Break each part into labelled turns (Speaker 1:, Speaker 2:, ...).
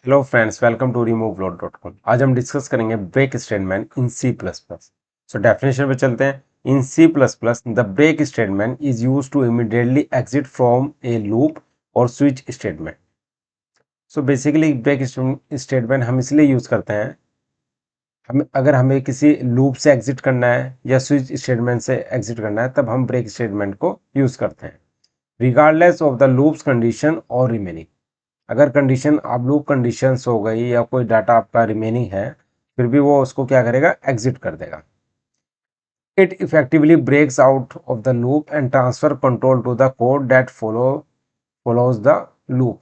Speaker 1: Hello friends, welcome to removeload.com। आज हम discuss करेंगे break statement in C plus plus. So definition पे चलते हैं। In C plus plus the break statement is use to immediately exit from a loop और switch statement. So basically break statement हम इसलिए use करते हैं, अगर हमें किसी लूप से एग्जिट करना है या स्विच स्टेटमेंट से एग्जिट करना है, तब हम ब्रेक स्टेटमेंट को यूज करते हैं, regardless of the loops condition और रिमेनिंग। अगर कंडीशन आप लूप कंडीशंस हो गई या कोई डाटा आपका रिमेनिंग है, फिर भी वो उसको क्या करेगा, एग्जिट कर देगा। It effectively breaks out of the loop and transfer control to the code that follows the loop.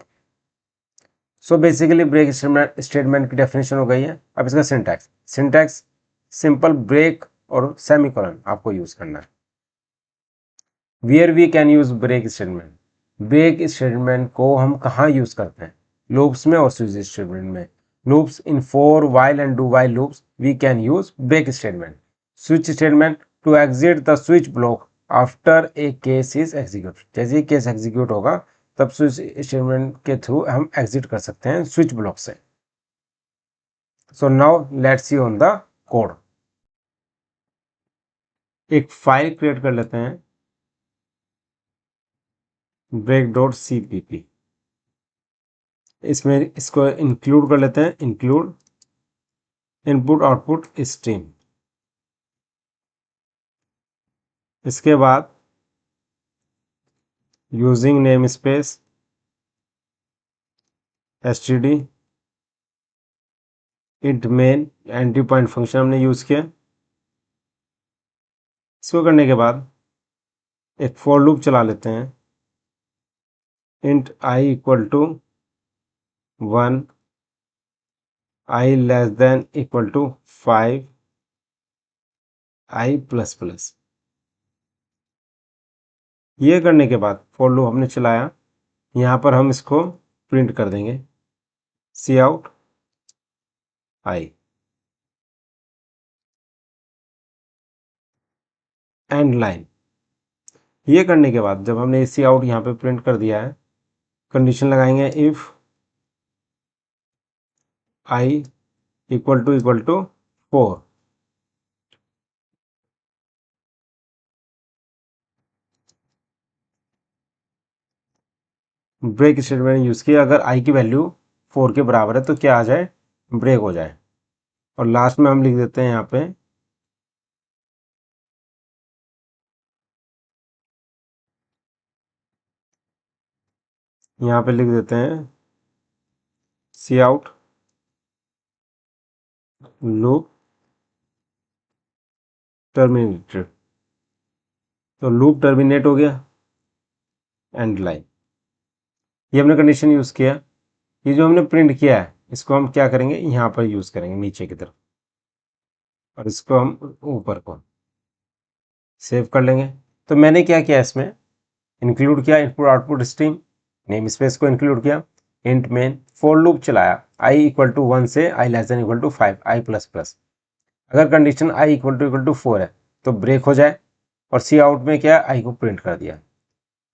Speaker 1: So basically break statement की डेफिनेशन हो गई है। अब इसका सिंटैक्स सिंपल ब्रेक और सेमीकोलन आपको यूज करना है। Where we can use break statement, break statement को हम कहाँ यूज करते हैं, लूप्स में और स्विच स्टेटमेंट में। Loops in for while and do while loops we can use break statement. Switch statement to exit the switch block after a case is execute. जैसे ही केस एग्जीक्यूट होगा तब switch statement के through हम एग्जिट कर सकते हैं स्विच ब्लॉक से। So now let's see on the code. एक फाइल क्रिएट कर लेते हैं, break.cpp। इसमें इसको इंक्लूड कर लेते हैं, इंक्लूड इनपुट आउटपुट स्ट्रीम। इसके बाद using name space std int main entry point function हमने यूज किया। इसको करने के बाद एक फॉर लूप चला लेते हैं, int i equal to 1, i less than equal to 5, i plus plus. ये करने के बाद फॉर लूप हमने चलाया, यहाँ पर हम इसको प्रिंट कर देंगे सी आउट i एंड लाइन। ये करने के बाद जब हमने सी आउट यहाँ पे प्रिंट कर दिया है, कंडीशन लगाएंगे if i equal to 4। Break statement use किया, अगर i की वैल्यू 4 के बराबर है तो क्या आ जाए, ब्रेक हो जाए। और लास्ट में हम लिख देते हैं यहाँ पे लिख देते हैं सी आउट लूप टर्मिनेटेड। तो लूप टर्मिनेट हो गया, एंड लाइन। ये हमने कंडीशन यूज किया। ये जो हमने प्रिंट किया है इसको हम क्या करेंगे, यहाँ पर यूज करेंगे नीचे की तरफ, और इसको हम ऊपर को सेव कर लेंगे। तो मैंने क्या किया, इसमें इंक्लूड किया input output stream, namespace को इंक्लूड किया, इंट मेन, फॉर लूप चलाया i इक्वल टू 1 से i less than equal to 5, i plus plus. अगर कंडीशन i इक्वल टू 4 है तो ब्रेक हो जाए, और सी आउट में क्या i को प्रिंट कर दिया।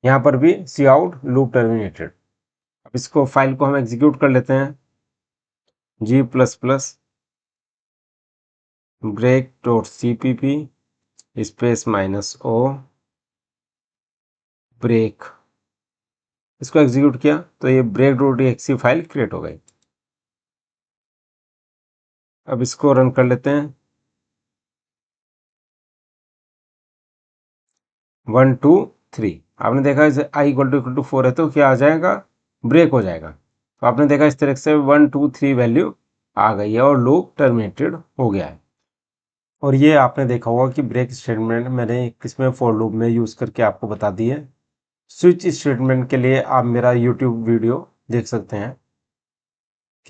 Speaker 1: यहाँ पर भी सी आउट लूप टर्मिनेटेड। अब इसको फाइल को हम एग्जीक्यूट कर लेते हैं, g plus plus break.cpp space -o break. इसको एग्जीक्यूट किया तो ये break.exe फाइल क्रिएट हो गई। अब इसको रन कर लेते हैं, 1 2 3। आपने देखा इसे i इक्वल टू 4 है तो क्या आ जाएगा, ब्रेक हो जाएगा। तो आपने देखा इस तरह से 1 2 3 वैल्यू आ गई है और लूप टर्मिनेटेड हो गया है। और ये आपने देखा होगा कि ब्रेक स्टेटमेंट मैंने किसमें, फॉर लूप में यूज करके आपको बता दी है। स्विच स्टेटमेंट के लिए आप मेरा यूट्यूब वीडियो देख सकते हैं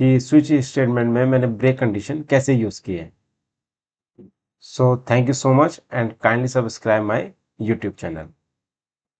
Speaker 1: कि स्विच स्टेटमेंट में मैंने ब्रेक कंडीशन कैसे यूज की है। So thank you so much and kindly subscribe my YouTube channel.